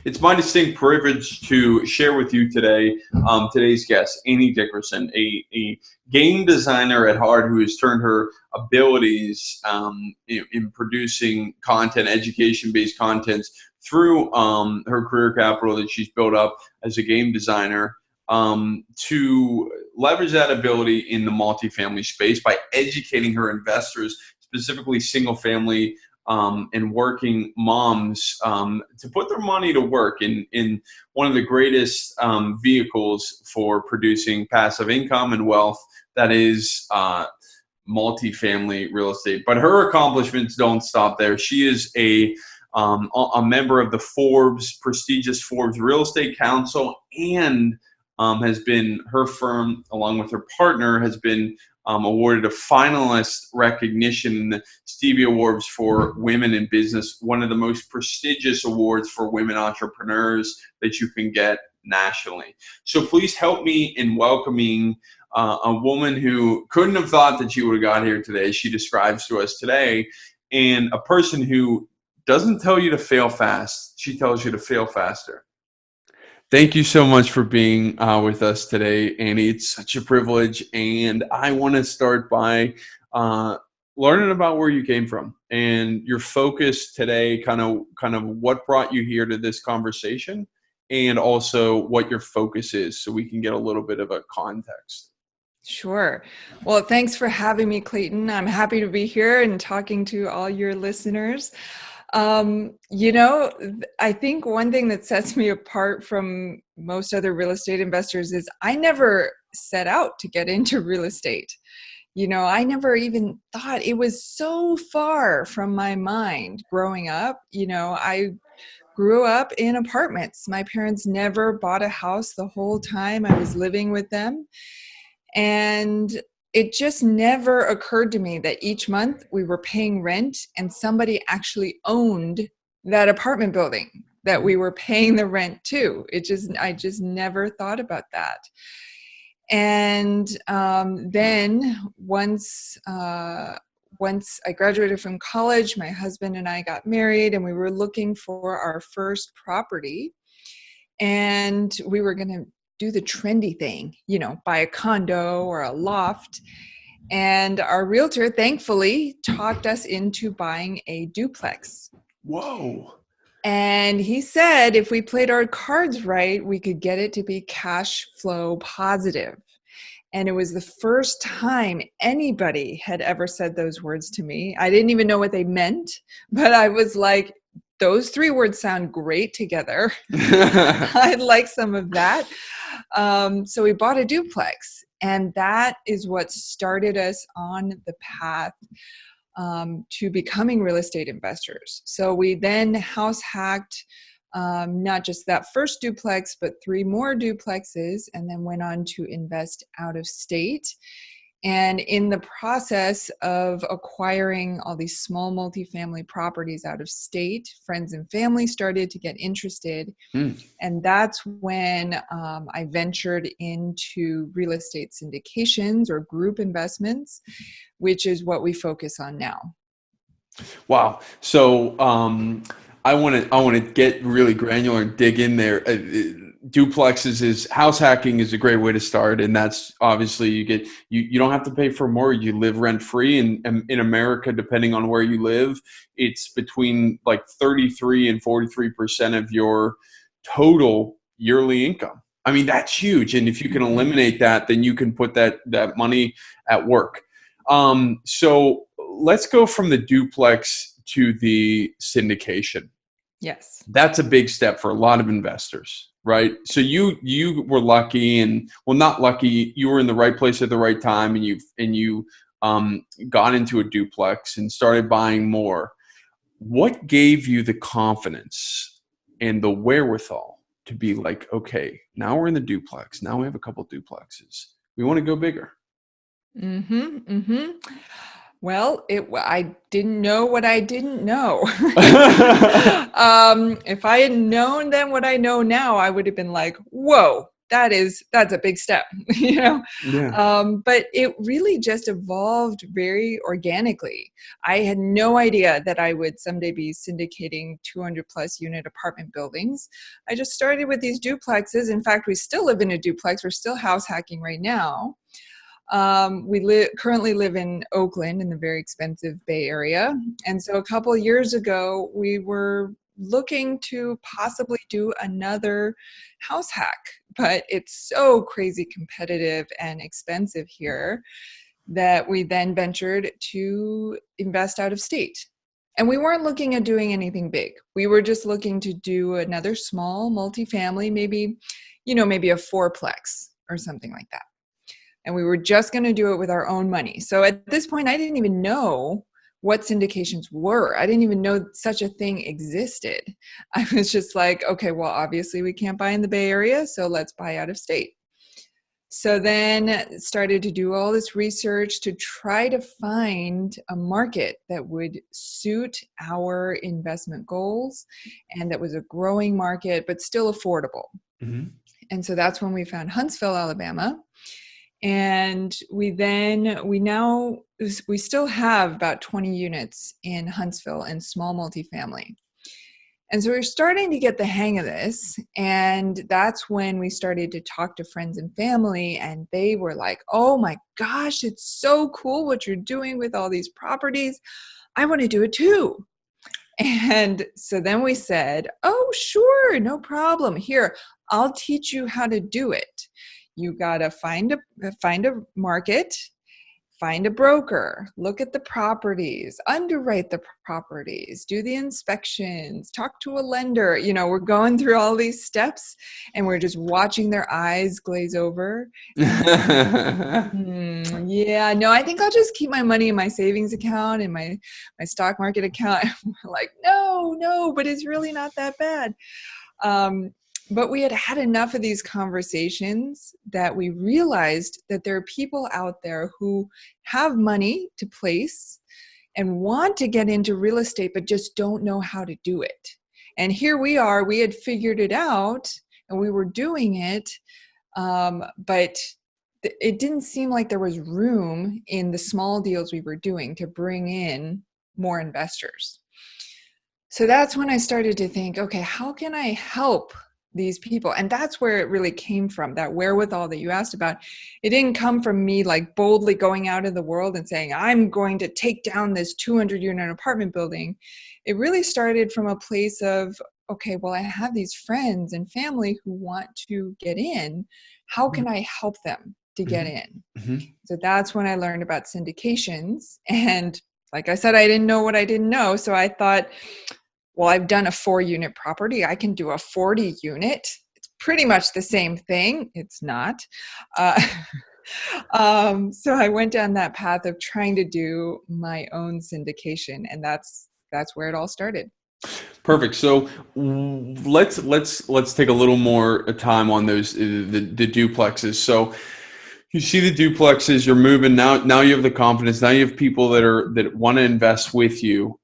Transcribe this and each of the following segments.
It's my distinct privilege to share with you today today's guest, Annie Dickerson, a game designer at heart who has turned her abilities in producing content, education-based content, through her career capital that she's built up as a game designer to leverage that ability in the multifamily space by educating her investors, specifically single-family and working moms, to put their money to work in one of the greatest vehicles for producing passive income and wealth, that is multifamily real estate. But her accomplishments don't stop there. She is a member of the prestigious Forbes Real Estate Council, and has been, her firm, along with her partner, has been awarded a finalist recognition in the Stevie Awards for Women in Business, one of the most prestigious awards for women entrepreneurs that you can get nationally. So please help me in welcoming a woman who couldn't have thought that she would have got here today. She describes to us today, and a person who doesn't tell you to fail fast. She tells you to fail faster. Thank you so much for being with us today, Annie. It's such a privilege, and I want to start by learning about where you came from and your focus today, kind of what brought you here to this conversation, and also what your focus is, so we can get a little bit of a context. Sure. Well, thanks for having me, Clayton. I'm happy to be here and talking to all your listeners. I think one thing that sets me apart from most other real estate investors is I never set out to get into real estate. I never even thought, it was so far from my mind growing up. I grew up in apartments. My parents never bought a house the whole time I was living with them. And it just never occurred to me that each month we were paying rent and somebody actually owned that apartment building that we were paying the rent to. I just never thought about that. And then once I graduated from college, my husband and I got married, and we were looking for our first property, and we were going to do the trendy thing, buy a condo or a loft. And our realtor, thankfully, talked us into buying a duplex. Whoa. And he said if we played our cards right, we could get it to be cash flow positive. And it was the first time anybody had ever said those words to me. I didn't even know what they meant, but I was like, those three words sound great together. I'd like some of that. So we bought a duplex, and that is what started us on the path to becoming real estate investors. So we then house hacked not just that first duplex, but 3 more duplexes, and then went on to invest out of state. And in the process of acquiring all these small multifamily properties out of state, friends and family started to get interested. And that's when I ventured into real estate syndications or group investments, which is what we focus on now. Wow. So I want to get really granular and dig in there. Duplexes house hacking is a great way to start, and that's obviously you don't have to pay for more. You live rent free, and in America, depending on where you live, it's between like 33 and 43% of your total yearly income. I mean, that's huge, and if you can eliminate that, then you can put that money at work. So let's go from the duplex to the syndication. Yes, that's a big step for a lot of investors. Right. So you were lucky, and well, not lucky. You were in the right place at the right time, and you got into a duplex and started buying more. What gave you the confidence and the wherewithal to be like, okay, now we're in the duplex. Now we have a couple of duplexes. We want to go bigger. Well, I didn't know what I didn't know. If I had known then what I know now, I would have been like, whoa, that's a big step, you know? Yeah. But it really just evolved very organically. I had no idea that I would someday be syndicating 200 plus unit apartment buildings. I just started with these duplexes. In fact, we still live in a duplex. We're still house hacking right now. We currently live in Oakland in the very expensive Bay Area. And so a couple of years ago, we were looking to possibly do another house hack, but it's so crazy competitive and expensive here that we then ventured to invest out of state. And we weren't looking at doing anything big. We were just looking to do another small multifamily, maybe a fourplex or something like that. And we were just going to do it with our own money. So at this point, I didn't even know what syndications were. I didn't even know such a thing existed. I was just like, okay, well, obviously we can't buy in the Bay Area, so let's buy out of state. So then started to do all this research to try to find a market that would suit our investment goals and that was a growing market, but still affordable. Mm-hmm. And so that's when we found Huntsville, Alabama. And we still have about 20 units in Huntsville and small multifamily. And so we're starting to get the hang of this. And that's when we started to talk to friends and family. And they were like, oh my gosh, it's so cool what you're doing with all these properties. I want to do it too. And so then we said, oh, sure, no problem. Here, I'll teach you how to do it. You got to find a market, find a broker, look at the properties, underwrite the properties, do the inspections, talk to a lender. We're going through all these steps and we're just watching their eyes glaze over. I think I'll just keep my money in my savings account and my stock market account. We're like, no, but it's really not that bad. But we had enough of these conversations that we realized that there are people out there who have money to place and want to get into real estate, but just don't know how to do it. And here we are, we had figured it out and we were doing it, but it didn't seem like there was room in the small deals we were doing to bring in more investors. So that's when I started to think, okay, how can I help these people? And that's where it really came from, that wherewithal that you asked about. It didn't come from me like boldly going out in the world and saying, I'm going to take down this 200 unit apartment building. It really started from a place of, okay, well, I have these friends and family who want to get in. How can I help them to get in? Mm-hmm. So that's when I learned about syndications. And like I said, I didn't know what I didn't know. So I thought, well, I've done a 4-unit property. I can do a 40 unit. It's pretty much the same thing. It's not. So I went down that path of trying to do my own syndication, and that's where it all started. Perfect. So let's take a little more time on those the duplexes. So you see the duplexes, you're moving now. You have the confidence. Now you have people that want to invest with you.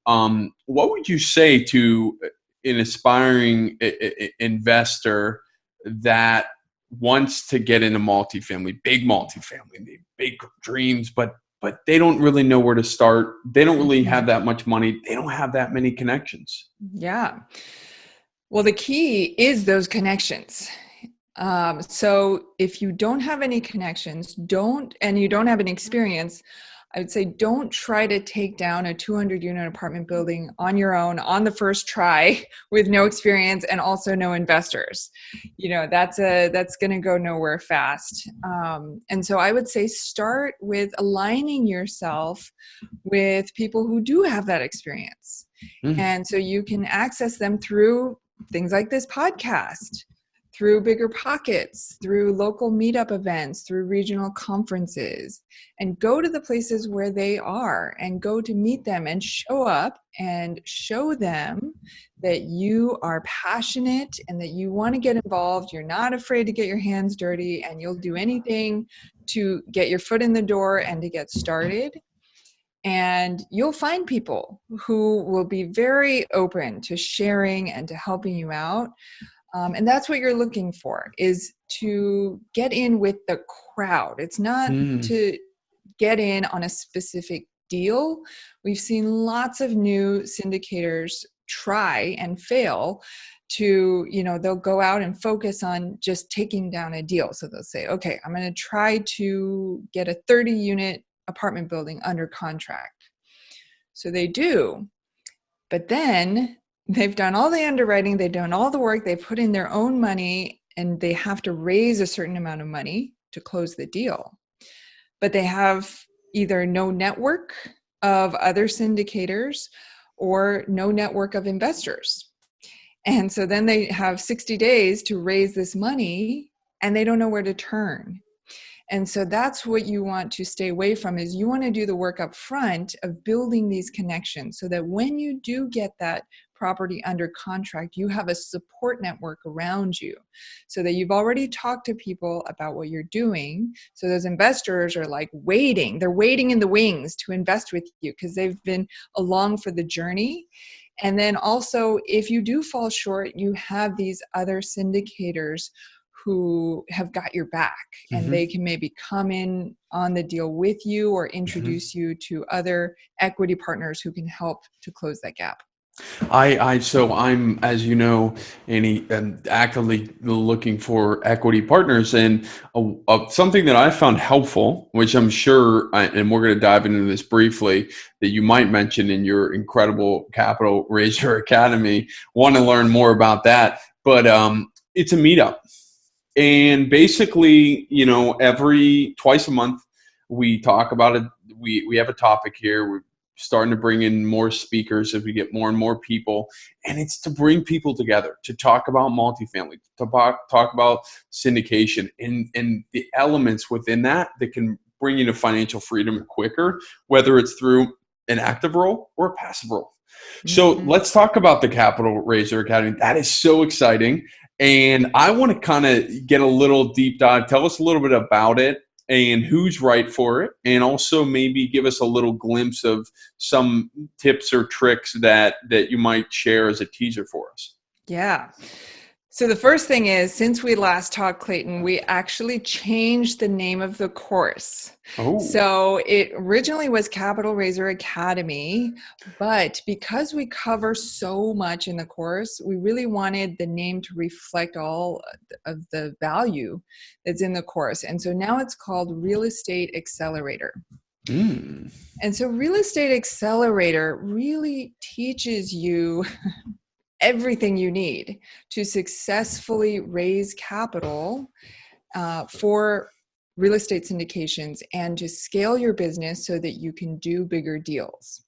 What would you say to an aspiring investor that wants to get into multifamily, big dreams, but they don't really know where to start. They don't really have that much money. They don't have that many connections. Yeah. Well, the key is those connections. So if you don't have any connections, and you don't have any experience, I would say don't try to take down a 200 unit apartment building on your own on the first try with no experience and also no investors. That's going to go nowhere fast. And so I would say start with aligning yourself with people who do have that experience. Mm-hmm. And so you can access them through things like this podcast, through Bigger Pockets, through local meetup events, through regional conferences, and go to the places where they are and go to meet them and show up and show them that you are passionate and that you want to get involved. You're not afraid to get your hands dirty and you'll do anything to get your foot in the door and to get started. And you'll find people who will be very open to sharing and to helping you out. And that's what you're looking for, is to get in with the crowd. It's not to get in on a specific deal. We've seen lots of new syndicators try and fail to, they'll go out and focus on just taking down a deal. So they'll say, okay, I'm going to try to get a 30-unit apartment building under contract. So they do, but then they've done all the underwriting, they've done all the work, they've put in their own money, and they have to raise a certain amount of money to close the deal. But they have either no network of other syndicators or no network of investors. And so then they have 60 days to raise this money and they don't know where to turn. And so that's what you want to stay away from, is you want to do the work up front of building these connections so that when you do get that property under contract, you have a support network around you so that you've already talked to people about what you're doing. So those investors are like waiting. They're waiting in the wings to invest with you because they've been along for the journey. And then also, if you do fall short, you have these other syndicators who have got your back, and they can maybe come in on the deal with you or introduce you to other equity partners who can help to close that gap. So I'm, as you know, Annie, actively looking for equity partners, and something that I found helpful, which I'm sure, and we're going to dive into this briefly, that you might mention in your incredible Capital Raiser Academy. Want to learn more about that, but it's a meetup. And basically, twice a month, we talk about it. We have a topic here. We're starting to bring in more speakers as we get more and more people. And it's to bring people together, to talk about multifamily, to talk about syndication and the elements within that can bring you to financial freedom quicker, whether it's through an active role or a passive role. So let's talk about the Capital Raiser Academy. That is so exciting. And I want to kind of get a little deep dive. Tell us a little bit about it and who's right for it. And also maybe give us a little glimpse of some tips or tricks that you might share as a teaser for us. Yeah. So the first thing is, since we last talked, Clayton, we actually changed the name of the course. Oh. So it originally was Capital Raiser Academy, but because we cover so much in the course, we really wanted the name to reflect all of the value that's in the course. And so now it's called Real Estate Accelerator. And so Real Estate Accelerator really teaches you everything you need to successfully raise capital for real estate syndications and to scale your business so that you can do bigger deals.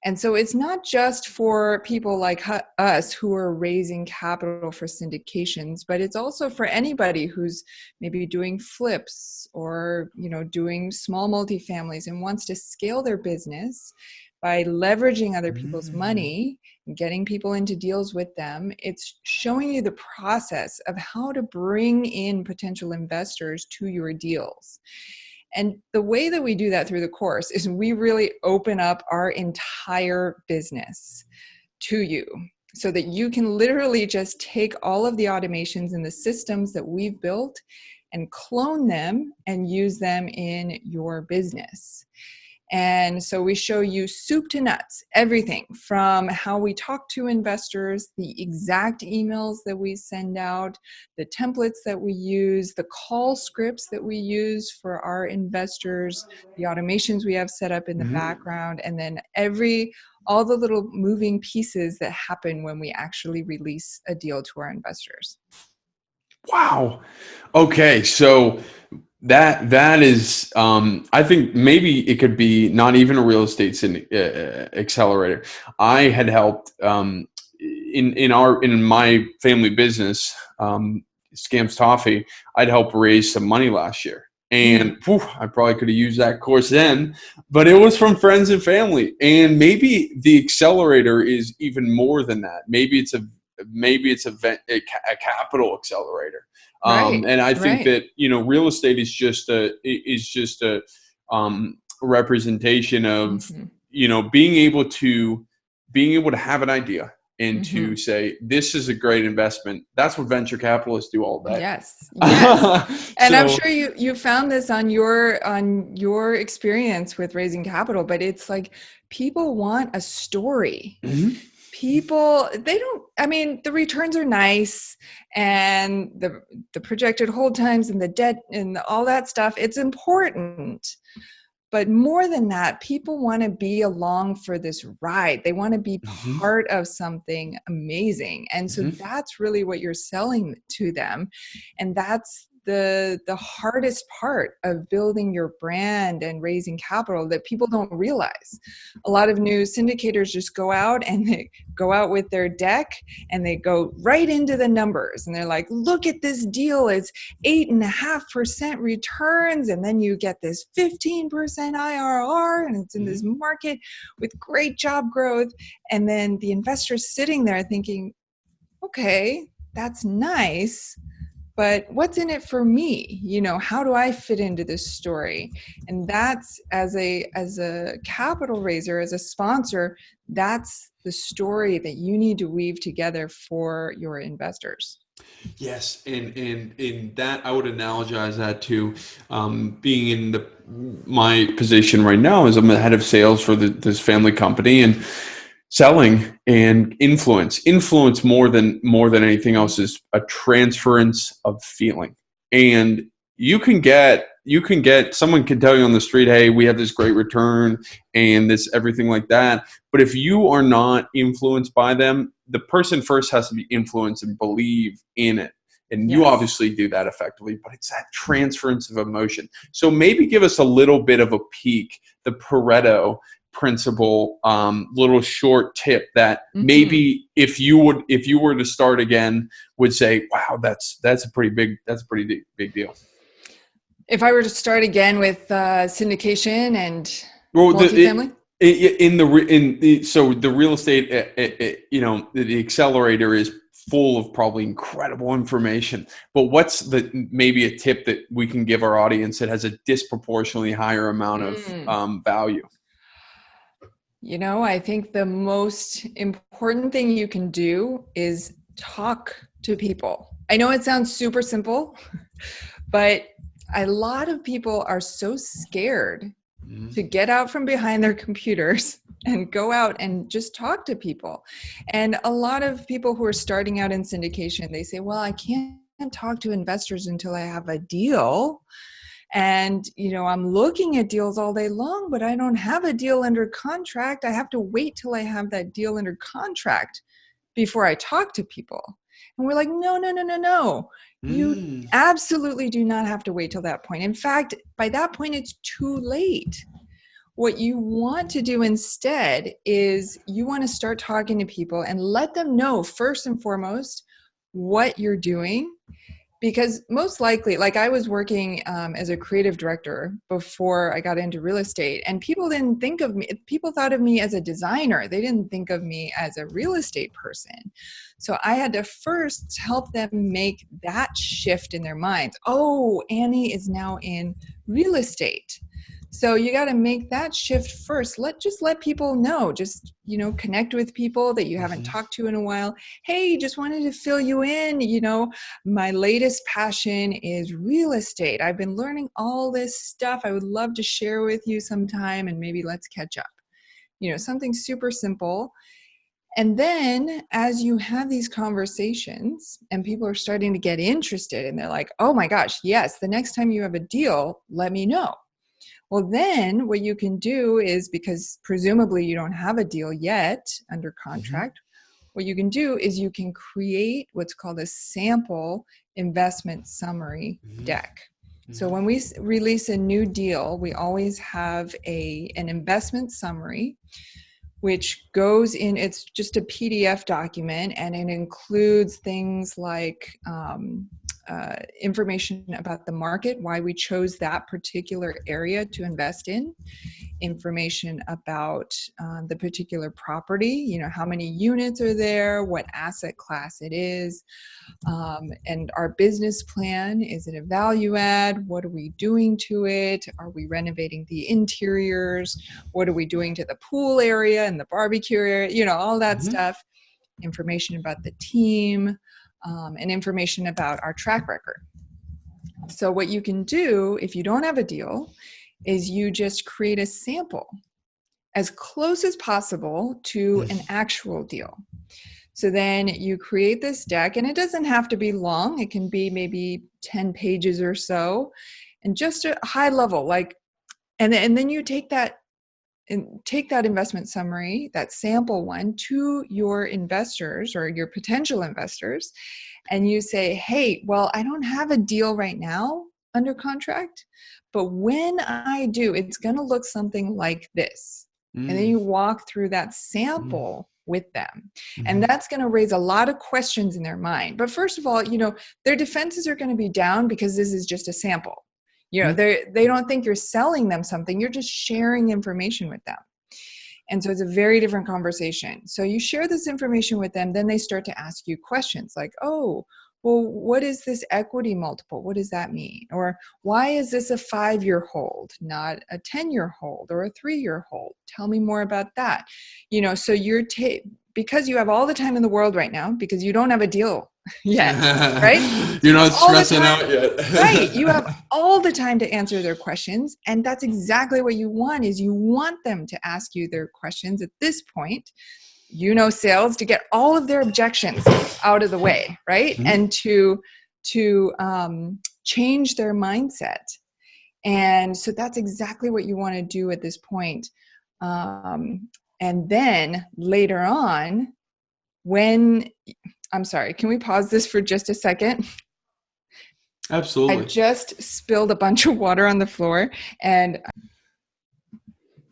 And so it's not just for people like us who are raising capital for syndications, but it's also for anybody who's maybe doing flips or, doing small multifamilies and wants to scale their business by leveraging other people's money and getting people into deals with them. It's showing you the process of how to bring in potential investors to your deals. And the way that we do that through the course is we really open up our entire business to you so that you can literally just take all of the automations and the systems that we've built and clone them and use them in your business. And so we show you soup to nuts, everything from how we talk to investors, the exact emails that we send out, the templates that we use, the call scripts that we use for our investors, the automations we have set up in the background, and then all the little moving pieces that happen when we actually release a deal to our investors. Wow. Okay. So that is, I think maybe it could be not even a real estate accelerator. I had helped in my family business, Scams Toffee. I'd helped raise some money last year, and I probably could have used that course then, but it was from friends and family. And maybe the accelerator is even more than that. Maybe it's a capital accelerator. And I think that, real estate is just a representation of, being able to have an idea, and to say, this is a great investment. That's what venture capitalists do all day. Yes. And I'm sure you found this on your experience with raising capital, but it's like people want a story. Mm-hmm. People, the returns are nice, and the projected hold times and the debt and all that stuff, it's important. But more than that, people want to be along for this ride. They want to be part of something amazing. And so that's really what you're selling to them. And that's the hardest part of building your brand and raising capital that people don't realize. A lot of new syndicators just go out and they go out with their deck and they go right into the numbers. And they're like, look at this deal. It's 8.5% returns. And then you get this 15% IRR, and it's in this market with great job growth. And then the investor's sitting there thinking, okay, that's nice, but what's in it for me? How do I fit into this story? And that's, as a capital raiser, as a sponsor, that's the story that you need to weave together for your investors. Yes, and in that, I would analogize that to being in my position right now as I'm the head of sales for this family company, and selling and influence more than anything else is a transference of feeling. And you can get someone can tell you on the street, hey, we have this great return and this everything like that. But if you are not influenced by them, the person first has to be influenced and believe in it. And you obviously do that effectively, but it's that transference of emotion. So maybe give us a little bit of a peek, the Pareto principle, little short tip that maybe if you were to start again would say, wow, that's a pretty big deal. If I were to start again with syndication and multifamily? So the real estate, the accelerator is full of probably incredible information, but what's maybe a tip that we can give our audience that has a disproportionately higher amount of value? I think the most important thing you can do is talk to people. I know it sounds super simple, but a lot of people are so scared to get out from behind their computers and go out and just talk to people. And a lot of people who are starting out in syndication, they say, well, I can't talk to investors until I have a deal. And, I'm looking at deals all day long, but I don't have a deal under contract. I have to wait till I have that deal under contract before I talk to people. And we're like, no. You absolutely do not have to wait till that point. In fact, by that point, it's too late. What you want to do instead is you want to start talking to people and let them know, first and foremost, what you're doing. Because most likely, like I was working as a creative director before I got into real estate, and people didn't think of me, people thought of me as a designer. They didn't think of me as a real estate person. So I had to first help them make that shift in their minds. Oh, Annie is now in real estate. So you got to make that shift first. Let people know, connect with people that you haven't talked to in a while. Hey, just wanted to fill you in. My latest passion is real estate. I've been learning all this stuff. I would love to share with you sometime, and maybe let's catch up. Something super simple. And then as you have these conversations and people are starting to get interested and they're like, oh my gosh, yes, the next time you have a deal, let me know. Well, then what you can do is, because presumably you don't have a deal yet under contract, what you can do is you can create what's called a sample investment summary deck. So when we release a new deal, we always have an investment summary, which goes in, it's just a PDF document, and it includes things like information about the market, why we chose that particular area to invest in, information about the particular property, how many units are there, what asset class it is, and our business plan. Is it a value add? What are we doing to it? Are we renovating the interiors? What are we doing to the pool area and the barbecue area? All that stuff. information about the team, and information about our track record. So what you can do if you don't have a deal is you just create a sample as close as possible to an actual deal. So then you create this deck, and it doesn't have to be long. It can be maybe 10 pages or so, and just a high level, like, and then you take that investment summary, that sample one, to your investors or your potential investors, and you say, hey, well, I don't have a deal right now under contract, but when I do, it's going to look something like this. And then you walk through that sample with them. And that's going to raise a lot of questions in their mind. But first of all, their defenses are going to be down because this is just a sample. They don't think you're selling them something. You're just sharing information with them. And so it's a very different conversation. So you share this information with them, then they start to ask you questions like, oh, well, what is this equity multiple? What does that mean? Or why is this a 5-year hold, not a 10-year hold or a 3-year hold? Tell me more about that. So you're because you have all the time in the world right now, because you don't have a deal yet, right? You're not stressing out yet. Right. You have all the time to answer their questions. And that's exactly what you want, is you want them to ask you their questions at this point, sales, to get all of their objections out of the way, right? And to change their mindset. And so that's exactly what you want to do at this point. And then later on, I'm sorry, can we pause this for just a second? Absolutely. I just spilled a bunch of water on the floor. And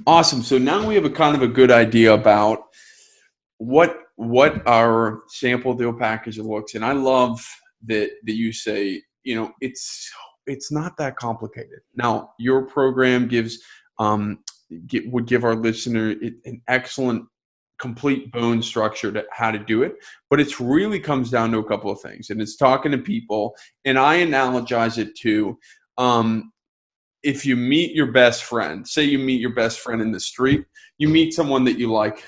awesome. So now we have a kind of a good idea about what our sample deal package looks. And I love that you say, it's not that complicated. Now, your program would give our listener an excellent, complete bone structure to how to do it, but it really comes down to a couple of things, and it's talking to people. And I analogize it to, if you meet your best friend, say you meet your best friend in the street, you meet someone that you like,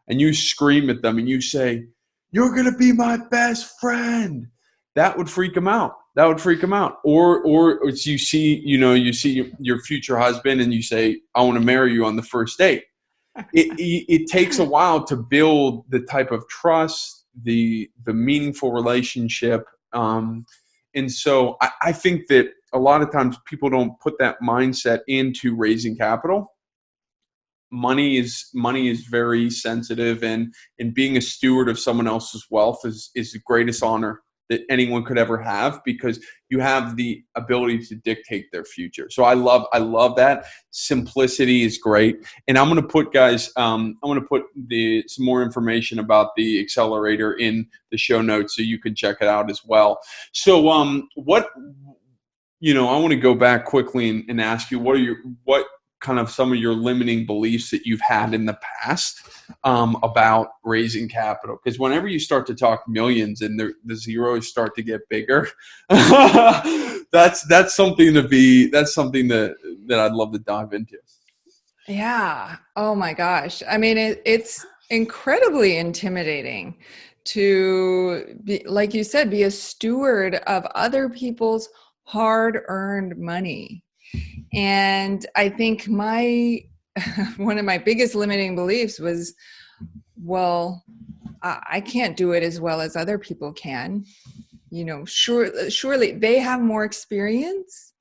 and you scream at them and you say, "You're going to be my best friend." That would freak them out. Or you see your future husband and you say, "I want to marry you" on the first date. It takes a while to build the type of trust, the meaningful relationship. And so I think that a lot of times people don't put that mindset into raising capital. Money is very sensitive, and being a steward of someone else's wealth is the greatest honor that anyone could ever have, because you have the ability to dictate their future. So I love that. Simplicity is great. And I'm going to put some more information about the accelerator in the show notes so you can check it out as well. So I want to go back quickly and ask you, what kind of some of your limiting beliefs that you've had in the past about raising capital? Because whenever you start to talk millions and the zeros start to get bigger, that's something that I'd love to dive into. Yeah. Oh my gosh. I mean, it's incredibly intimidating to be, like you said, be a steward of other people's hard-earned money. And I think one of my biggest limiting beliefs was, well, I can't do it as well as other people can. Surely they have more experience.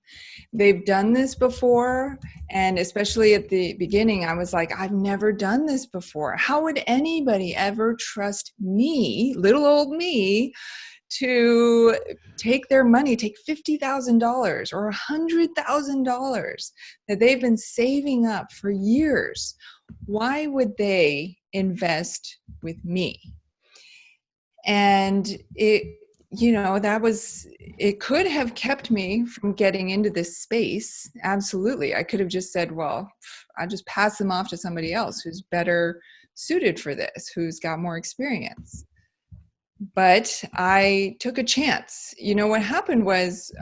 They've done this before. And especially at the beginning, I was like, I've never done this before. How would anybody ever trust me, little old me, to take their money, take $50,000 or $100,000 that they've been saving up for years? Why would they invest with me? And it could have kept me from getting into this space. Absolutely. I could have just said, well, I just pass them off to somebody else who's better suited for this, who's got more experience. But I took a chance. What happened was,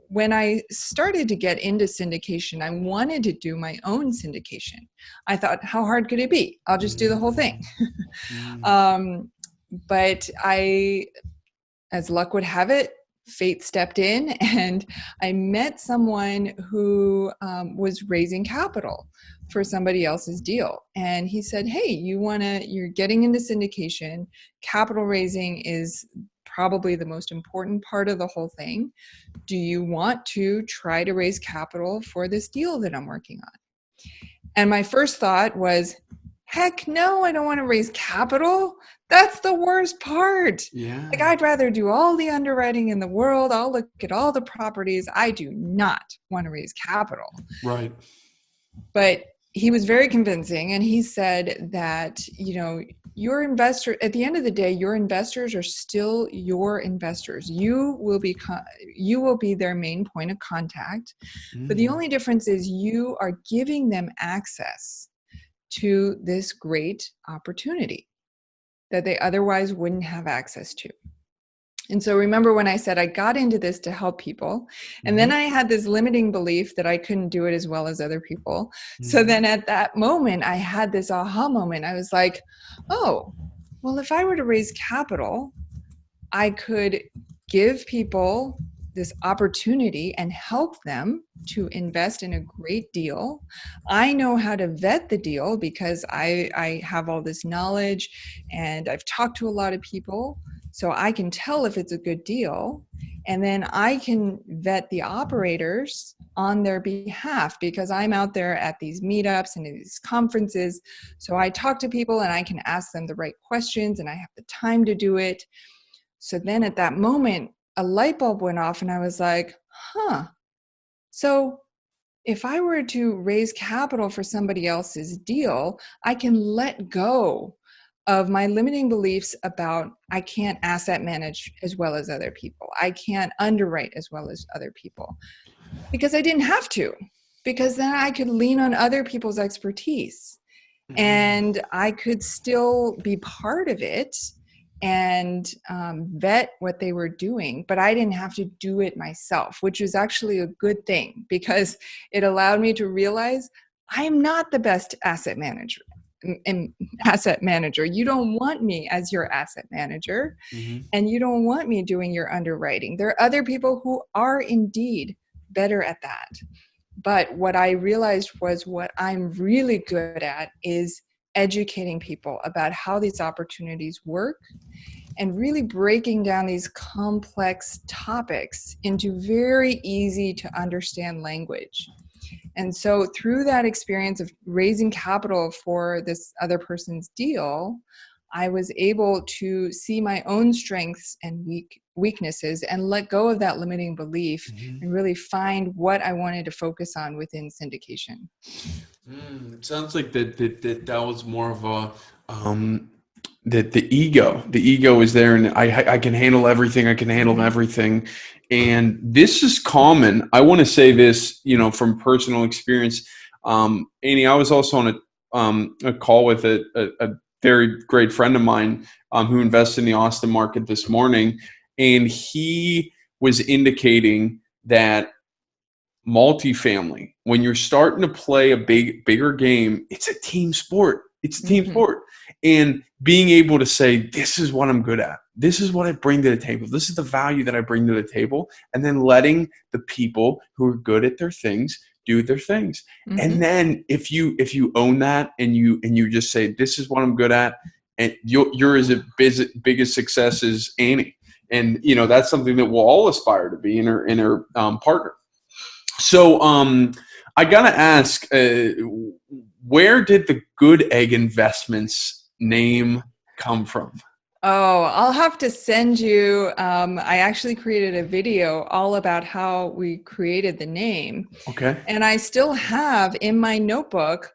when I started to get into syndication, I wanted to do my own syndication. I thought, how hard could it be? I'll just do the whole thing. But as luck would have it, fate stepped in, and I met someone who was raising capital for somebody else's deal. And he said, hey, you're getting into syndication. Capital raising is probably the most important part of the whole thing. Do you want to try to raise capital for this deal that I'm working on? And my first thought was, heck no, I don't want to raise capital. That's the worst part. Yeah. Like, I'd rather do all the underwriting in the world. I'll look at all the properties. I do not want to raise capital. Right. But he was very convincing, and he said that, your investor, at the end of the day, your investors are still your investors. You will be their main point of contact. But the only difference is you are giving them access to this great opportunity that they otherwise wouldn't have access to. And so remember when I said I got into this to help people, and then I had this limiting belief that I couldn't do it as well as other people. So then at that moment, I had this aha moment. I was like, oh, well, if I were to raise capital, I could give people this opportunity and help them to invest in a great deal. I know how to vet the deal because I have all this knowledge, and I've talked to a lot of people. So I can tell if it's a good deal, and then I can vet the operators on their behalf because I'm out there at these meetups and these conferences. So I talk to people and I can ask them the right questions, and I have the time to do it. So then at that moment, a light bulb went off, and I was like, so if I were to raise capital for somebody else's deal, I can let go of my limiting beliefs about I can't asset manage as well as other people. I can't underwrite as well as other people, because I didn't have to, because then I could lean on other people's expertise and I could still be part of it and vet what they were doing, but I didn't have to do it myself, which was actually a good thing because it allowed me to realize I'm not the best asset manager. You don't want me as your asset manager, and you don't want me doing your underwriting. There are other people who are indeed better at that. But what I realized was what I'm really good at is educating people about how these opportunities work and really breaking down these complex topics into very easy to understand language. And so through that experience of raising capital for this other person's deal, I was able to see my own strengths and weaknesses and let go of that limiting belief and really find what I wanted to focus on within syndication. It sounds like that was more of a the ego is there, and I can handle everything. I can handle everything. And this is common. I want to say this, from personal experience. Annie, I was also on a call with a very great friend of mine who invests in the Austin market this morning, and he was indicating that multifamily, when you're starting to play a bigger game, it's a team sport. It's a team sport. And being able to say, this is what I'm good at. This is what I bring to the table. This is the value that I bring to the table. And then letting the people who are good at their things do their things. And then if you own that and you just say, this is what I'm good at, and you're as big a success as Annie. And that's something that we'll all aspire to be in our partner. So I gotta ask, where did the Goodegg Investments name come from? Oh, I'll have to send you. I actually created a video all about how we created the name. Okay. And I still have in my notebook,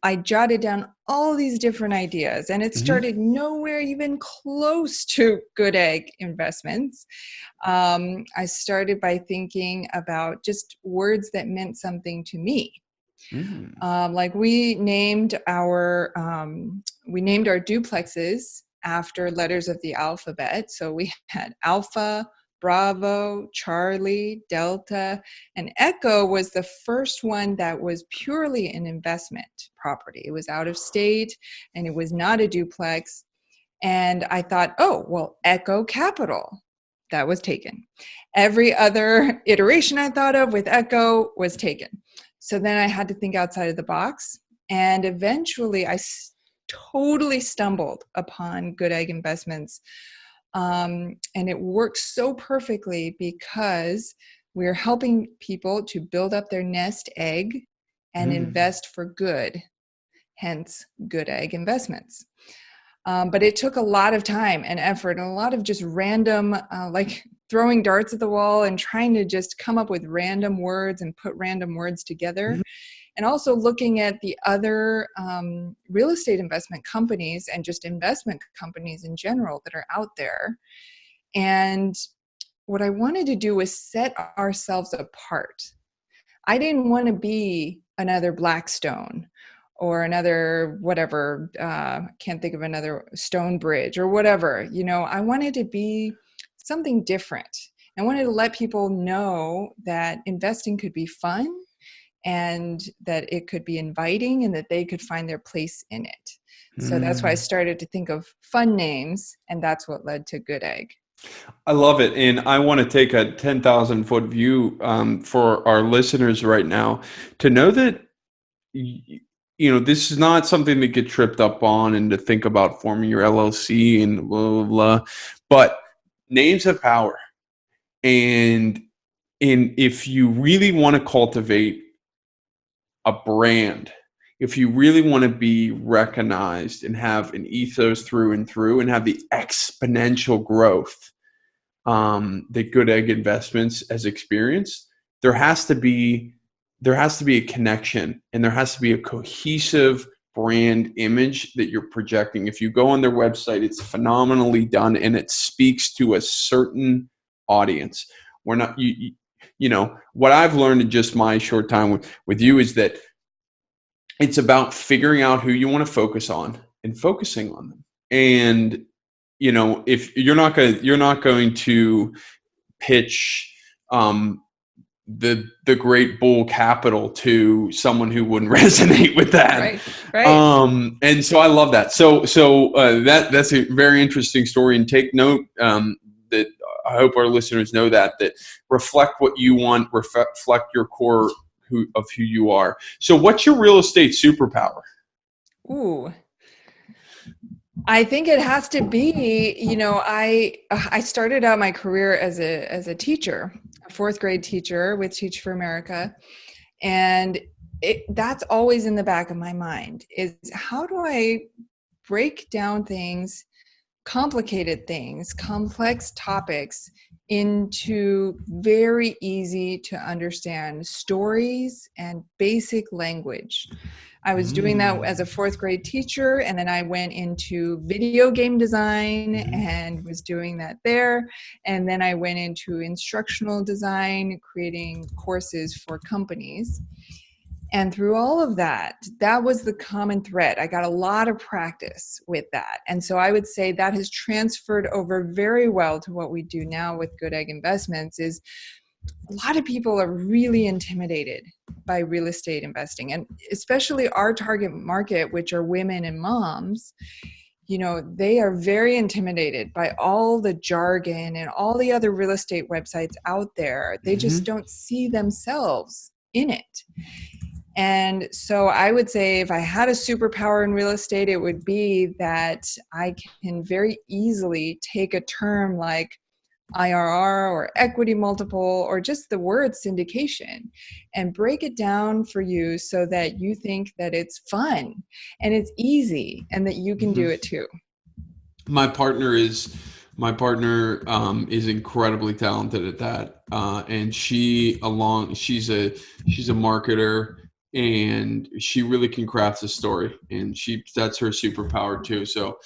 I jotted down all these different ideas, and it started nowhere even close to Goodegg Investments. I started by thinking about just words that meant something to me. Like we named our duplexes after letters of the alphabet. So we had Alpha, Bravo, Charlie, Delta, and Echo was the first one that was purely an investment property. It was out of state and it was not a duplex. And I thought, oh, well, Echo Capital, that was taken. Every other iteration I thought of with Echo was taken. So then I had to think outside of the box. And eventually I totally stumbled upon Goodegg Investments. And it worked so perfectly because we're helping people to build up their nest egg and invest for good, hence Goodegg Investments. But it took a lot of time and effort and a lot of just random, like throwing darts at the wall and trying to just come up with random words and put random words together. And also looking at the other real estate investment companies and just investment companies in general that are out there. And what I wanted to do was set ourselves apart. I didn't want to be another Blackstone or another whatever, can't think of another Stonebridge or whatever. You know, I wanted to be something different. I wanted to let people know that investing could be fun and that it could be inviting and that they could find their place in it. So that's why I started to think of fun names, and that's what led to Goodegg. I love it. And I want to take a 10,000-foot view for our listeners right now to know that, you know, this is not something to get tripped up on and to think about forming your LLC and blah, blah, blah. But names have power. And if you really want to cultivate a brand, if you really want to be recognized and have an ethos through and through and have the exponential growth that Goodegg Investments has experienced, there has to be a connection and there has to be a cohesive brand image that you're projecting. If you go on their website, it's phenomenally done and it speaks to a certain audience. We're not, you know, what I've learned in just my short time with you is that it's about figuring out who you want to focus on and focusing on them. And, you know, if you're not going to pitch the great bull capital to someone who wouldn't resonate with that. Right. And so I love that. So that's a very interesting story, and take note that I hope our listeners know that reflect what you want, reflect your core of who you are. So what's your real estate superpower? Ooh, I think it has to be, you know, I started out my career as a teacher, a fourth grade teacher with Teach for America. And that's always in the back of my mind is how do I break down things, complicated things, complex topics into very easy to understand stories and basic language. I was doing that as a fourth grade teacher, and then I went into video game design and was doing that there. And then I went into instructional design, creating courses for companies. And through all of that, that was the common thread. I got a lot of practice with that. And so I would say that has transferred over very well to what we do now with Goodegg Investments. Is a lot of people are really intimidated by real estate investing, and especially our target market, which are women and moms. You know, they are very intimidated by all the jargon and all the other real estate websites out there. They just don't see themselves in it. And so I would say if I had a superpower in real estate, it would be that I can very easily take a term like IRR or equity multiple or just the word syndication and break it down for you so that you think that it's fun and it's easy and that you can do it too. My partner is incredibly talented at that, and she's a marketer, and she really can craft a story, and that's her superpower too. So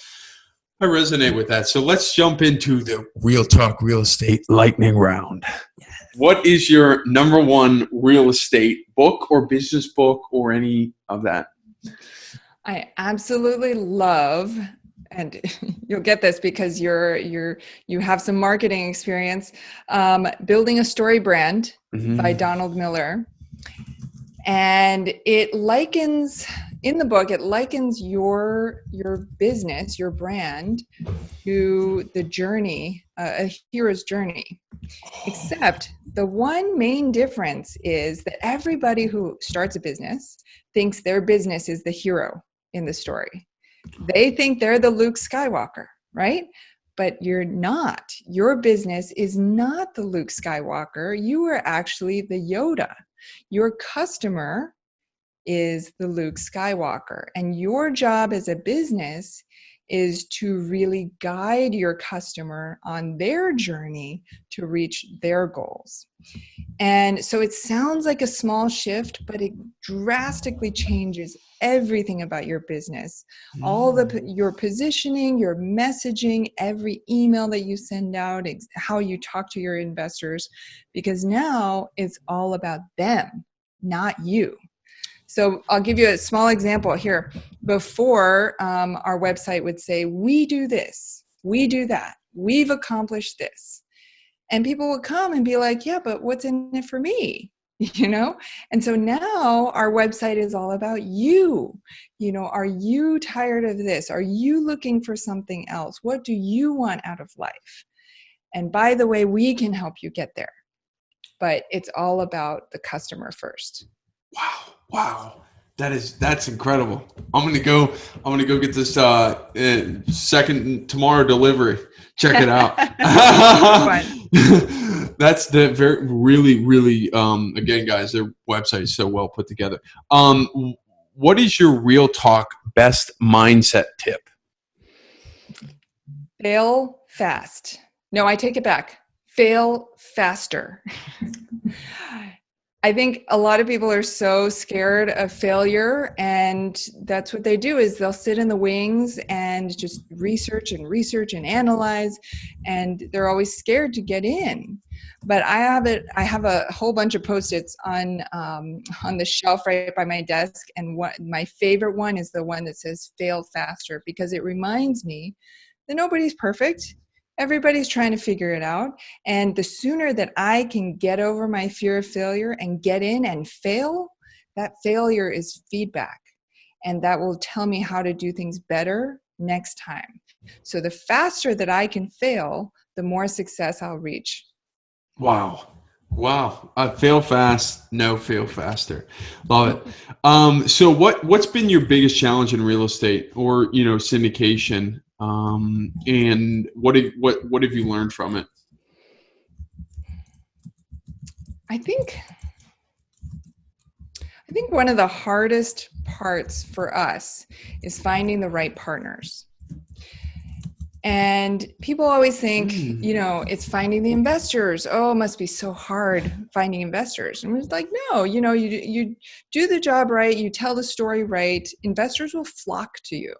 I resonate with that. So let's jump into the Real Talk Real Estate lightning round. Yes. What is your number one real estate book or business book or any of that? I absolutely love and you'll get this because you have some marketing experience, Building a Story Brand by Donald Miller. And it likens, in the book, it likens your business, your brand, to the journey, a hero's journey. Except the one main difference is that everybody who starts a business thinks their business is the hero in the story. They think they're the Luke Skywalker, right? But you're not. Your business is not the Luke Skywalker. You are actually the Yoda. Your customer is the Luke Skywalker. And your job as a business is to really guide your customer on their journey to reach their goals. And so it sounds like a small shift, but it drastically changes everything about your business. All your positioning, your messaging, every email that you send out, how you talk to your investors, because now it's all about them, not you. So I'll give you a small example here. Before, our website would say, we do this, we do that, we've accomplished this. And people would come and be like, yeah, but what's in it for me? You know? And so now our website is all about you. You know, are you tired of this? Are you looking for something else? What do you want out of life? And by the way, we can help you get there. But it's all about the customer first. Wow. That's incredible. I'm gonna go get this second tomorrow delivery. Check it out. That's the really again, guys, their website is so well put together. What is your real talk best mindset tip? Fail fast. No, I take it back. Fail faster. I think a lot of people are so scared of failure, and that's what they do is they'll sit in the wings and just research and analyze, and they're always scared to get in. But I have a whole bunch of Post-its on the shelf right by my desk, and my favorite one is the one that says fail faster, because it reminds me that nobody's perfect. Everybody's trying to figure it out. And the sooner that I can get over my fear of failure and get in and fail, that failure is feedback. And that will tell me how to do things better next time. So the faster that I can fail, the more success I'll reach. Wow. Fail fast, no fail faster. Love it. So what's been your biggest challenge in real estate or, syndication? And what have you learned from it? I think one of the hardest parts for us is finding the right partners. And people always think, it's finding the investors. Oh, it must be so hard finding investors. And we're like, no, you do the job right, you tell the story right, investors will flock to you.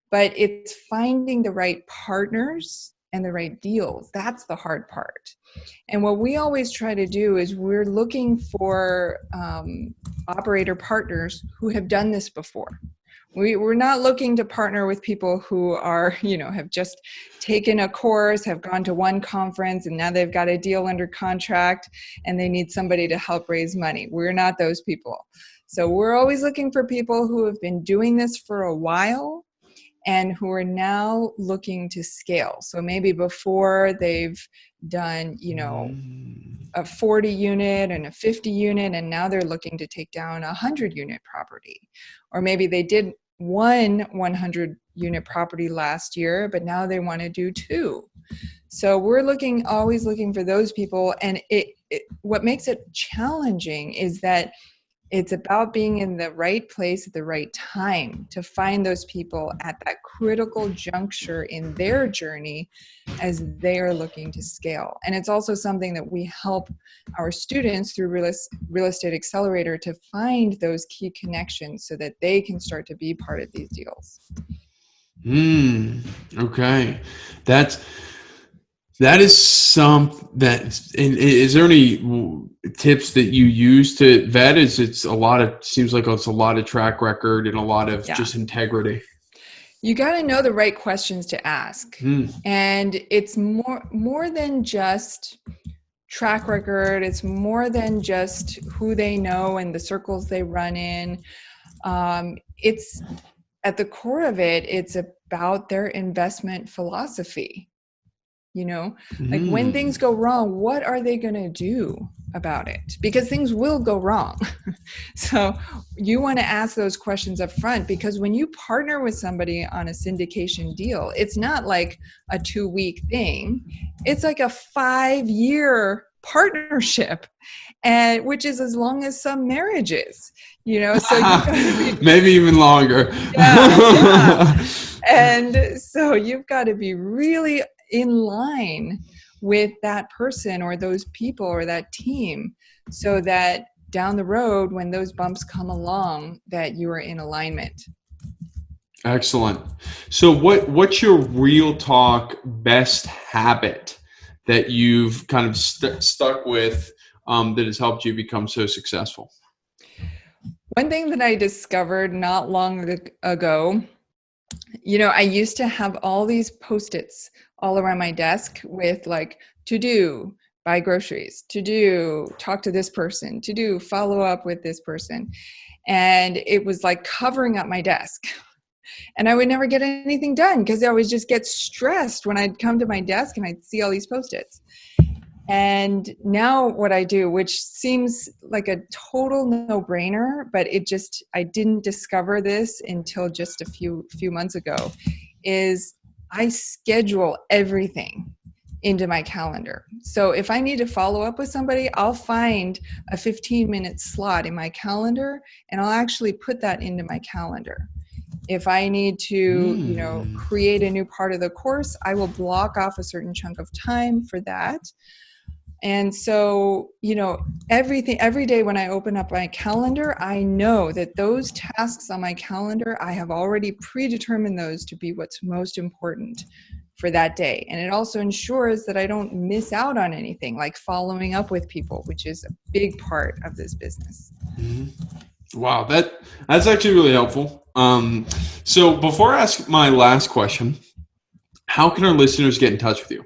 But it's finding the right partners and the right deals. That's the hard part. And what we always try to do is we're looking for operator partners who have done this before. We're not looking to partner with people who are, have just taken a course, have gone to one conference, and now they've got a deal under contract and they need somebody to help raise money. We're not those people. So we're always looking for people who have been doing this for a while and who are now looking to scale. So maybe before they've done, a 40 unit and a 50 unit, and now they're looking to take down a 100 unit property. Or maybe they did one 100 unit property last year, but now they want to do 2. So we're always looking for those people. And what makes it challenging is that it's about being in the right place at the right time to find those people at that critical juncture in their journey as they are looking to scale. And it's also something that we help our students through Real Estate Accelerator to find those key connections so that they can start to be part of these deals. Okay. That is is there any tips that you use to vet? Seems like it's a lot of track record and a lot of just integrity. You got to know the right questions to ask. And it's more than just track record. It's more than just who they know and the circles they run in. It's at the core of it, it's about their investment philosophy. Like when things go wrong, what are they going to do about it? Because things will go wrong. So you want to ask those questions up front, because when you partner with somebody on a syndication deal, it's not like a 2-week thing. It's like a 5-year partnership, and which is as long as some marriages, so you've got to be, maybe even longer. Yeah. And so you've got to be really in line with that person or those people or that team, so that down the road, when those bumps come along, that you are in alignment. Excellent. So what's your real talk best habit that you've kind of stuck with that has helped you become so successful? One thing that I discovered not long ago, I used to have all these Post-its all around my desk with like, to do, buy groceries, to do, talk to this person, to do, follow up with this person. And it was like covering up my desk. And I would never get anything done because I would just get stressed when I'd come to my desk and I'd see all these Post-its. And now what I do, which seems like a total no-brainer, but I didn't discover this until just a few months ago, is I schedule everything into my calendar. So if I need to follow up with somebody, I'll find a 15-minute slot in my calendar, and I'll actually put that into my calendar. If I need to, create a new part of the course, I will block off a certain chunk of time for that. And so, every day when I open up my calendar, I know that those tasks on my calendar, I have already predetermined those to be what's most important for that day. And it also ensures that I don't miss out on anything, like following up with people, which is a big part of this business. Wow, that's actually really helpful. So before I ask my last question, how can our listeners get in touch with you?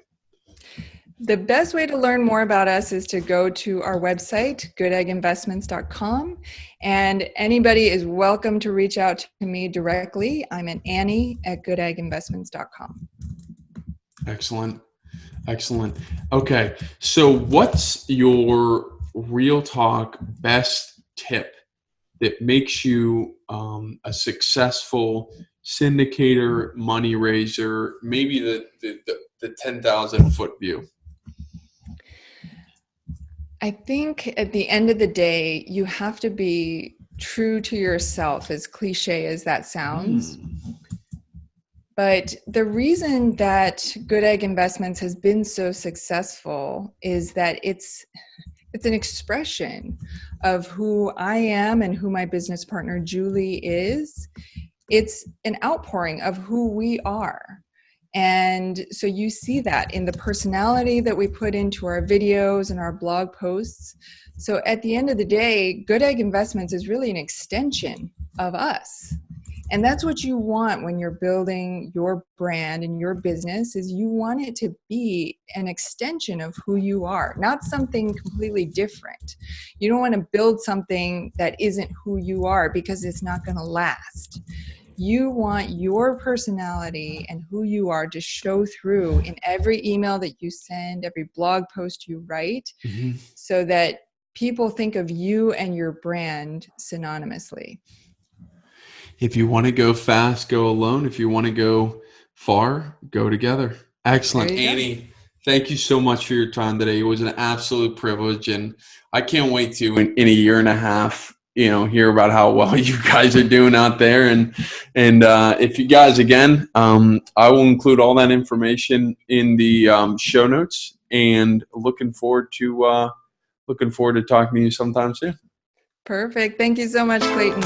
The best way to learn more about us is to go to our website, goodegginvestments.com, and anybody is welcome to reach out to me directly. I'm at Annie@goodegginvestments.com. Excellent. Okay, so what's your real talk best tip that makes you a successful syndicator, money raiser, maybe the 10,000 foot view? I think at the end of the day, you have to be true to yourself, as cliche as that sounds. But the reason that Goodegg Investments has been so successful is that it's an expression of who I am and who my business partner Julie is. It's an outpouring of who we are. And so you see that in the personality that we put into our videos and our blog posts. So at the end of the day, Goodegg Investments is really an extension of us. And that's what you want when you're building your brand and your business, is you want it to be an extension of who you are, not something completely different. You don't want to build something that isn't who you are, because it's not going to last. You want your personality and who you are to show through in every email that you send, every blog post you write, so that people think of you and your brand synonymously. If you want to go fast, go alone. If you want to go far, go together. Excellent. Annie, thank you so much for your time today. It was an absolute privilege, and I can't wait to, in a year and a half, hear about how well you guys are doing out there. And if you guys, again, I will include all that information in the show notes, and looking forward to talking to you sometime soon. Perfect. Thank you so much, Clayton.